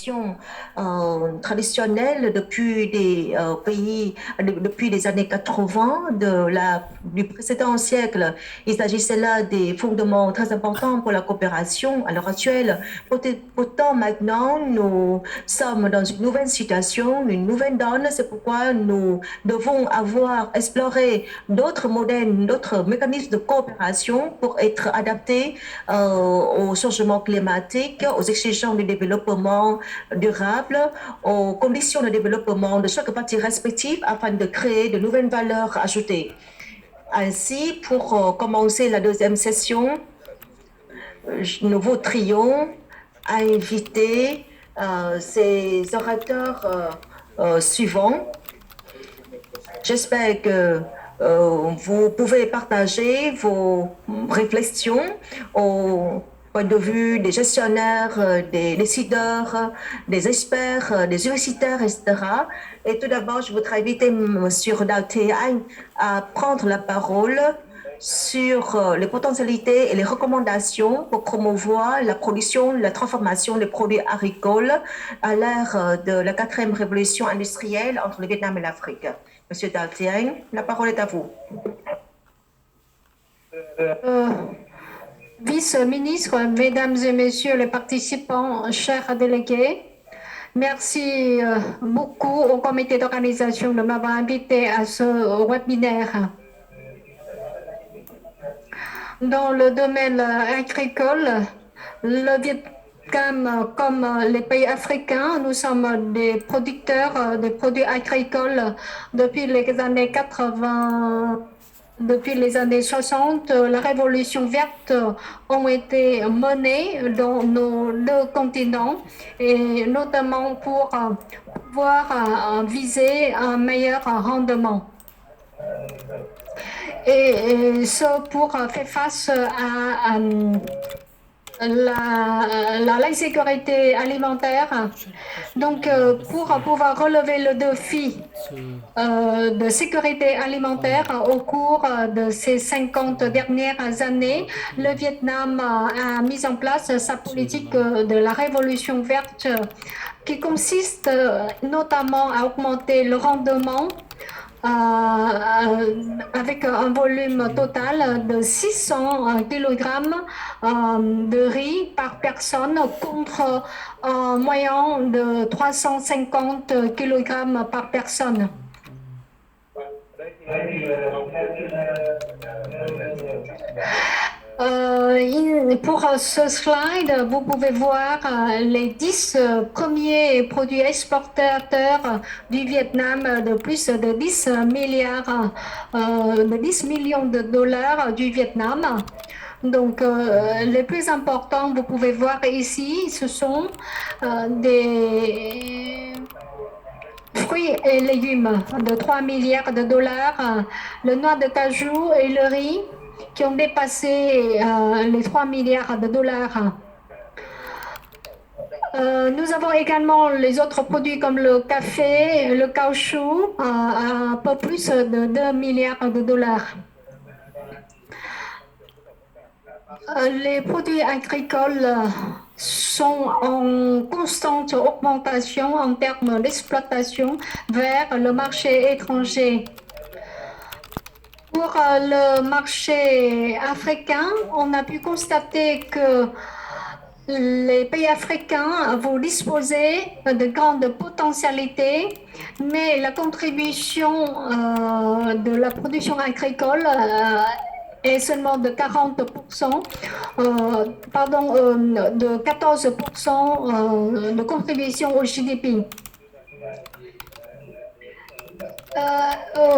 coopération traditionnelle depuis des pays, depuis les années 80 du précédent siècle. Il s'agissait là des fondements très importants pour la coopération à l'heure actuelle. Pourtant, maintenant, nous sommes dans une nouvelle situation, une nouvelle donne. C'est pourquoi nous devons avoir exploré d'autres modèles, d'autres mécanismes de coopération pour être adaptés au changement climatique, aux exigences du développement durable, aux conditions de développement de chaque partie respective afin de créer de nouvelles valeurs ajoutées. Ainsi, pour commencer la deuxième session, nous voudrions inviter ces orateurs suivants. J'espère que vous pouvez partager vos réflexions au point de vue des gestionnaires, des décideurs, des experts, des universitaires, etc. Et tout d'abord, je voudrais inviter M. Dalteagne à prendre la parole sur les potentialités et les recommandations pour promouvoir la production, la transformation des produits agricoles à l'ère de la quatrième révolution industrielle entre le Vietnam et l'Afrique. Monsieur Daltiagne, la parole est à vous. Vice-ministre, Mesdames et Messieurs les participants, chers délégués, merci beaucoup au comité d'organisation de m'avoir invité à ce webinaire. Dans le domaine agricole, le Vietnam, comme les pays africains, nous sommes des producteurs de produits agricoles depuis les années 80. Depuis les années 60, la révolution verte ont été menées dans nos deux continents et notamment pour pouvoir viser un meilleur rendement. Et ce pour faire face à l'insécurité alimentaire. Donc, pour pouvoir relever le défi de sécurité alimentaire au cours de ces 50 dernières années, le Vietnam a mis en place sa politique de la révolution verte qui consiste notamment à augmenter le rendement avec un volume total de 600 kg de riz par personne contre un moyen de 350 kg par personne. Pour ce slide, vous pouvez voir les 10 premiers produits exportateurs du Vietnam de plus de 10 milliards, de 10 millions de dollars du Vietnam. Donc, les plus importants, vous pouvez voir ici, ce sont des fruits et légumes de 3 milliards de dollars, le noix de cajou et le riz qui ont dépassé les 3 milliards de dollars. Nous avons également les autres produits comme le café, le caoutchouc, à un peu plus de 2 milliards de dollars. Les produits agricoles sont en constante augmentation en termes d'exploitation vers le marché étranger. Pour le marché africain, on a pu constater que les pays africains vont disposer de grandes potentialités, mais la contribution de la production agricole est seulement de 40%, de 14% de contribution au GDP.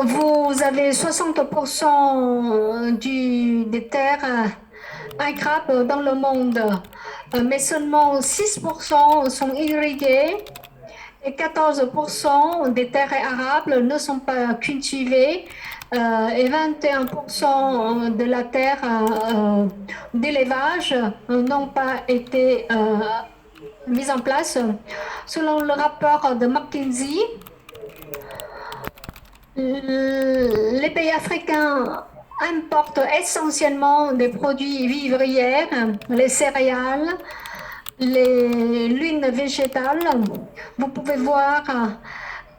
Vous avez 60% des terres agricoles dans le monde, mais seulement 6% sont irriguées et 14% des terres arables ne sont pas cultivées et 21% de la terre d'élevage n'ont pas été mises en place. Selon le rapport de McKinsey, les pays africains importent essentiellement des produits vivrières, les céréales, l'huile végétale. Vous pouvez voir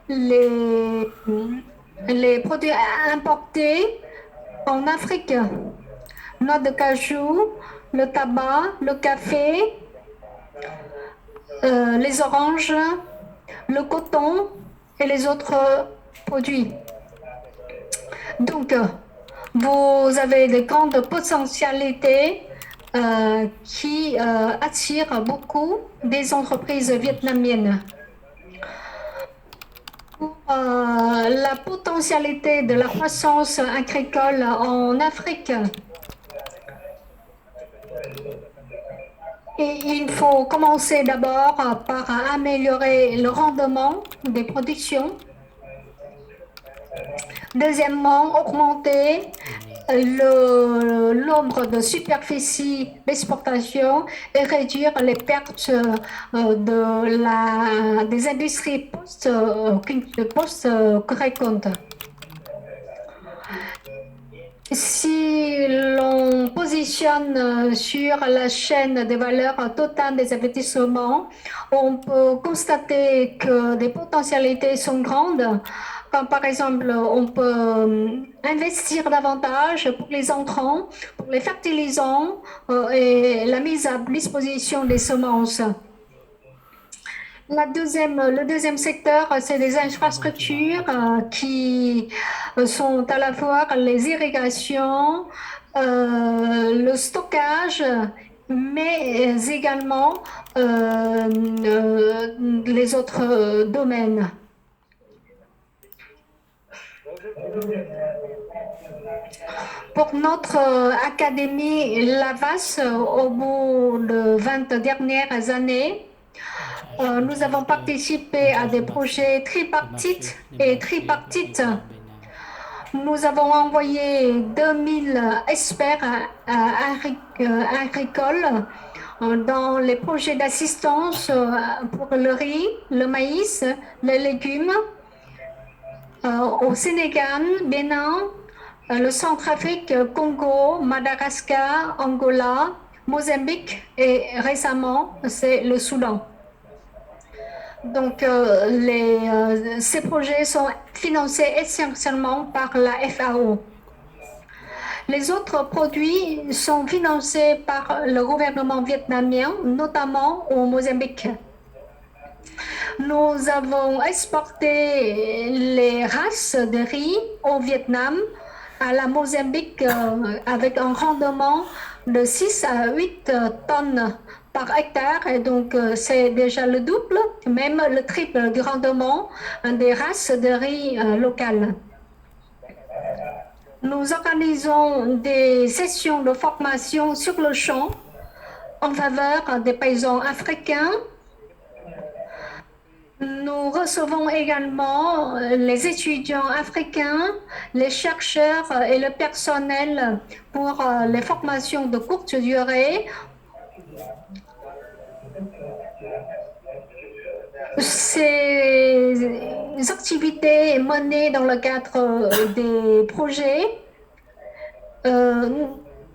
les, les produits importés en Afrique. Noix de cajou, le tabac, le café, les oranges, le coton et les autres produits. Donc, vous avez de grandes potentialités qui attirent beaucoup des entreprises vietnamiennes. Pour la potentialité de la croissance agricole en Afrique, et il faut commencer d'abord par améliorer le rendement des productions. Deuxièmement, augmenter le nombre de superficies d'exportation et réduire les pertes des industries post-récolte. Si l'on positionne sur la chaîne des valeurs totales des investissements, on peut constater que des potentialités sont grandes. Comme par exemple, on peut investir davantage pour les entrants, pour les fertilisants et la mise à disposition des semences. Le deuxième secteur, c'est les infrastructures qui sont à la fois les irrigations, le stockage, mais également les autres domaines. Pour notre académie Lavas, au bout de 20 dernières années, nous avons participé à des projets tripartites et tripartites. Nous avons envoyé 2000 experts agricoles dans les projets d'assistance pour le riz, le maïs, les légumes, au Sénégal, Bénin, le Centrafrique, Congo, Madagascar, Angola, Mozambique et récemment, c'est le Soudan. Donc, ces projets sont financés essentiellement par la FAO. Les autres produits sont financés par le gouvernement vietnamien, notamment au Mozambique. Nous avons exporté les races de riz au Vietnam, à la Mozambique, avec un rendement de 6 à 8 tonnes par hectare, et donc c'est déjà le double, même le triple du rendement des races de riz locales. Nous organisons des sessions de formation sur le champ en faveur des paysans africains. Nous recevons également les étudiants africains, les chercheurs et le personnel pour les formations de courte durée. Ces activités menées dans le cadre des projets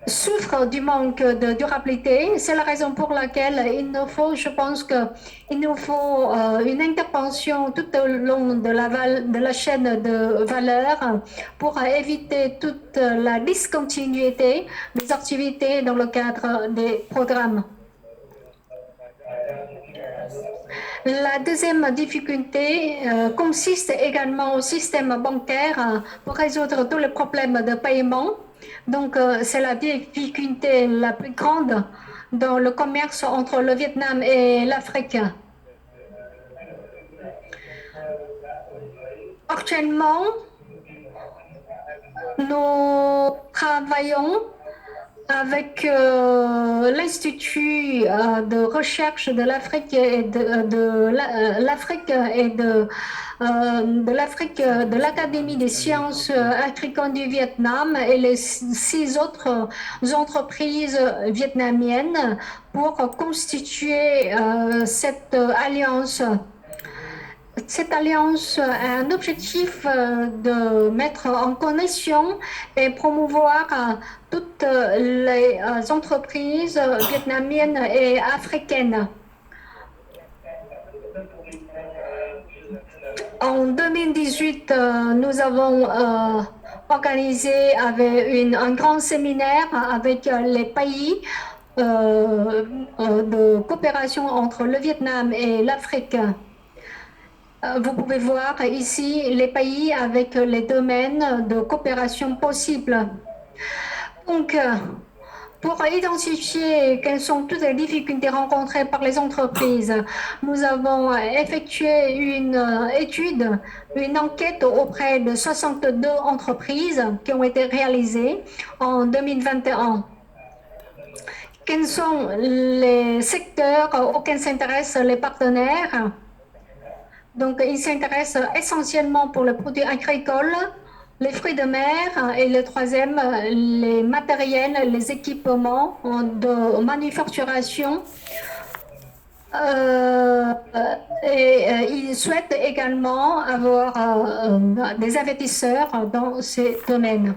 souffrent du manque de durabilité. C'est la raison pour laquelle je pense qu'il nous faut une intervention tout au long de la chaîne de valeur pour éviter toute la discontinuité des activités dans le cadre des programmes. La deuxième difficulté consiste également au système bancaire pour résoudre tous les problèmes de paiement. Donc, c'est la difficulté la plus grande dans le commerce entre le Vietnam et l'Afrique. Actuellement, nous travaillons avec l'Institut de recherche de l'Afrique et de l'Académie des sciences agricoles du Vietnam et les 6 autres entreprises vietnamiennes pour constituer cette alliance. Cette alliance a un objectif de mettre en connexion et promouvoir toutes les entreprises vietnamiennes et africaines. En 2018, nous avons organisé un grand séminaire avec les pays de coopération entre le Vietnam et l'Afrique. Vous pouvez voir ici les pays avec les domaines de coopération possibles. Donc, pour identifier quelles sont toutes les difficultés rencontrées par les entreprises, nous avons effectué une étude, une enquête auprès de 62 entreprises qui ont été réalisées en 2021. Quels sont les secteurs auxquels s'intéressent les partenaires? Donc, ils s'intéressent essentiellement pour les produits agricoles, les fruits de mer et le troisième, les matériels, les équipements de manufacturation. Ils souhaitent également avoir des investisseurs dans ces domaines.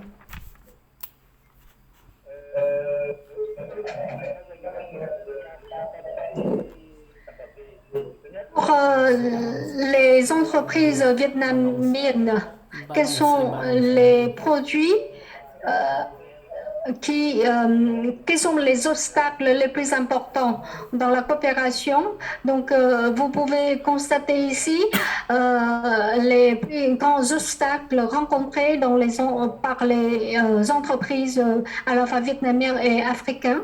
Pour les entreprises vietnamiennes, quels sont les produits quels sont les obstacles les plus importants dans la coopération? Donc, vous pouvez constater ici les plus grands obstacles rencontrés par les entreprises à la fois vietnamiennes et africaines.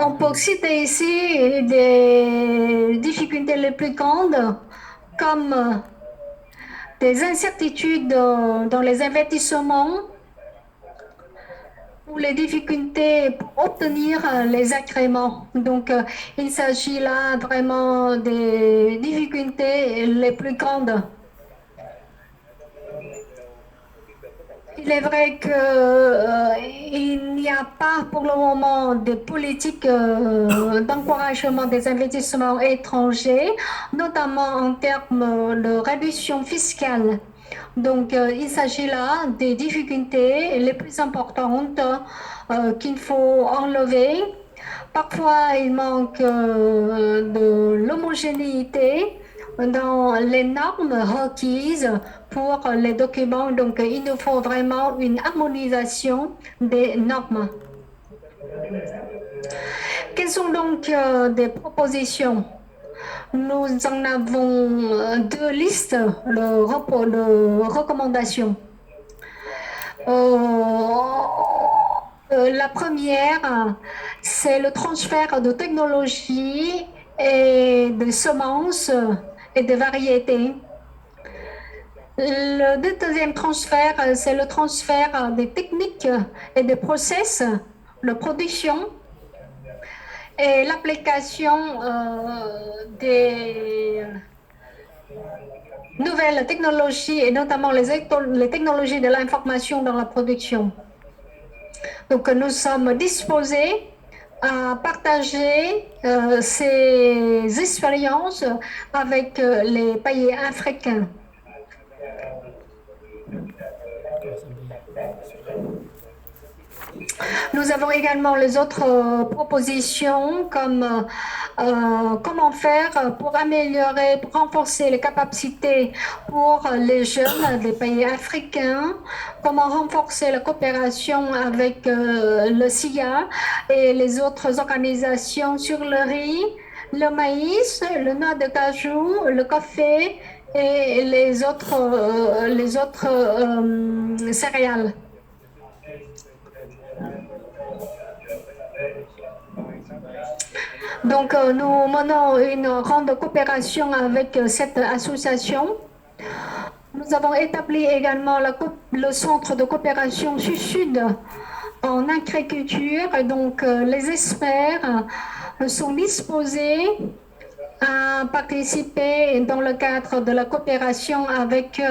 On peut citer ici des difficultés les plus grandes comme des incertitudes dans les investissements ou les difficultés pour obtenir les agréments. Donc, il s'agit là vraiment des difficultés les plus grandes. Il est vrai qu'il n'y a pas pour le moment de politique d'encouragement des investissements étrangers, notamment en termes de réduction fiscale. Donc, il s'agit là des difficultés les plus importantes qu'il faut enlever. Parfois, il manque de l'homogénéité dans les normes requises pour les documents. Donc, il nous faut vraiment une harmonisation des normes. Quelles sont donc des propositions? Nous en avons deux listes de recommandations. La première, c'est le transfert de technologies et de semences et de variétés. Le deuxième transfert, c'est le transfert des techniques et des process de production et l'application des nouvelles technologies et notamment les technologies de l'information dans la production. Donc, nous sommes disposés à partager ces expériences avec les pays africains. Nous avons également les autres propositions comme comment faire pour améliorer, pour renforcer les capacités pour les jeunes des pays africains, comment renforcer la coopération avec le SIA et les autres organisations sur le riz, le maïs, le noix de cajou, le café et les autres céréales. Donc, nous menons une grande coopération avec cette association. Nous avons établi également le centre de coopération Sud-Sud en agriculture. Et donc, les experts sont disposés à participer dans le cadre de la coopération avec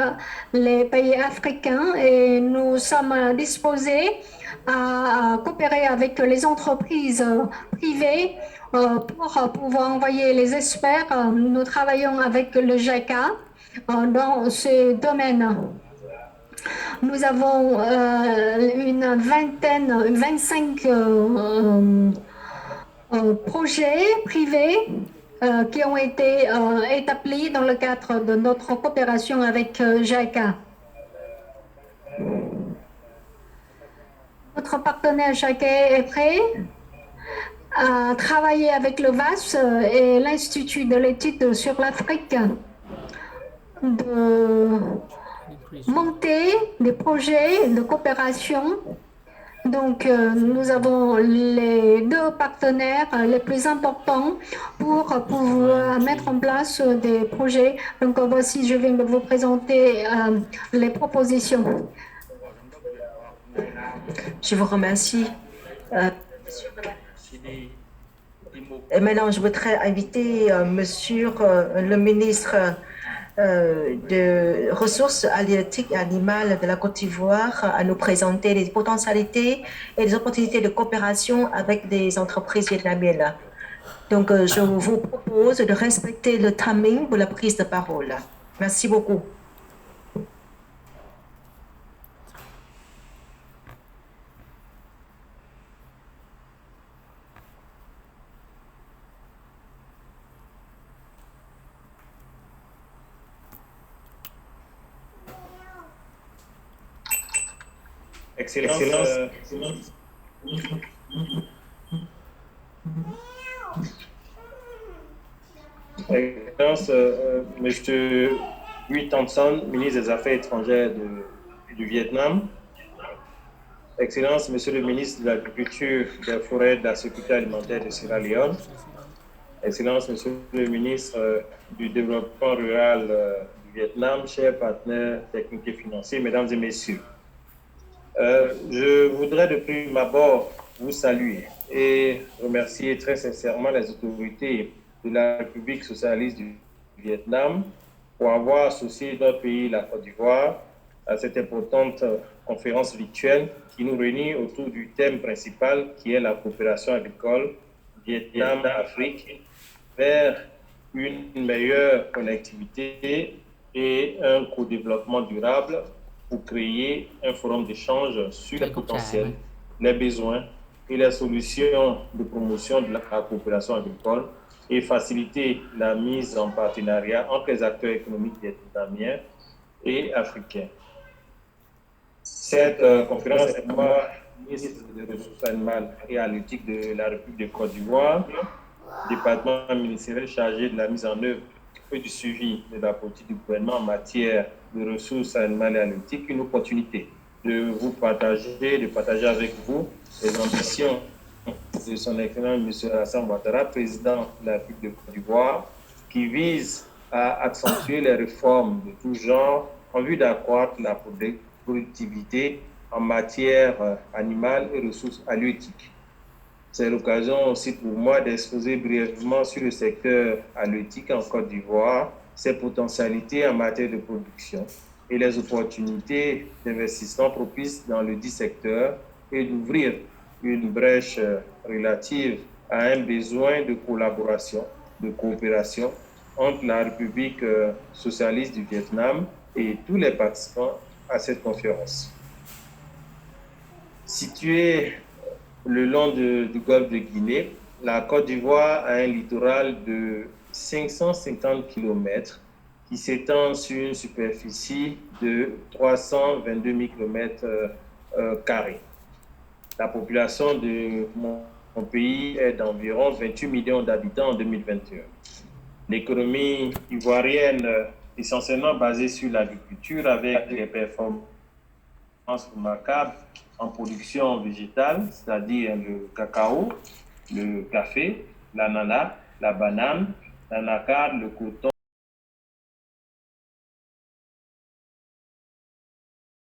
les pays africains et nous sommes disposés à coopérer avec les entreprises privées pour pouvoir envoyer les experts. Nous travaillons avec le JICA dans ces domaines. Nous avons une vingtaine, 25 projets privés qui ont été établis dans le cadre de notre coopération avec JICA. Notre partenaire JICA est prêt à travailler avec le VAS et l'Institut de l'étude sur l'Afrique de monter des projets de coopération. Donc, nous avons les deux partenaires les plus importants pour pouvoir mettre en place des projets. Donc, voici, je viens de vous présenter les propositions. Je vous remercie. Et maintenant, je voudrais inviter Monsieur le ministre de Ressources halieutiques et animales de la Côte d'Ivoire à nous présenter les potentialités et les opportunités de coopération avec des entreprises vietnamiennes. Donc, je vous propose de respecter le timing pour la prise de parole. Merci beaucoup. Excellence, Monsieur Huy Thompson, ministre des Affaires étrangères du Vietnam. Excellence, Monsieur le ministre de l'Agriculture, des Forêts, de la Sécurité alimentaire de Sierra Leone. Excellence, Monsieur le ministre du Développement rural du Vietnam, chers partenaires techniques et financiers, Mesdames et Messieurs. Je voudrais de prime abord vous saluer et remercier très sincèrement les autorités de la République socialiste du Vietnam pour avoir associé notre pays, la Côte d'Ivoire, à cette importante conférence virtuelle qui nous réunit autour du thème principal qui est la coopération agricole Vietnam-Afrique vers une meilleure connectivité et un co-développement durable pour créer un forum d'échange sur les potentiels, les besoins et les solutions de promotion de la coopération agricole et faciliter la mise en partenariat entre les acteurs économiques vietnamiens et africains. Cette conférence est moi, ministre des Ressources animales et halieutiques de la République de Côte d'Ivoire, département ministériel chargé de la mise en œuvre et du suivi de la politique du gouvernement en matière de ressources animales et halieutiques, une opportunité de partager avec vous les ambitions de son Excellence M. Alassane Ouattara, président de la République de Côte d'Ivoire, qui vise à accentuer les réformes de tout genre en vue d'accroître la productivité en matière animale et ressources halieutiques. C'est l'occasion aussi pour moi d'exposer brièvement sur le secteur halieutique en Côte d'Ivoire, ses potentialités en matière de production et les opportunités d'investissement propices dans le dit secteur et d'ouvrir une brèche relative à un besoin de collaboration, de coopération entre la République socialiste du Vietnam et tous les participants à cette conférence. Située le long du golfe de Guinée, la Côte d'Ivoire a un littoral de 550 km qui s'étend sur une superficie de 322 000 km². La population de mon pays est d'environ 28 millions d'habitants en 2021. L'économie ivoirienne est essentiellement basée sur l'agriculture avec des performances remarquables en production végétale, c'est-à-dire le cacao, le café, l'ananas, la banane, l'anacarde, le coton,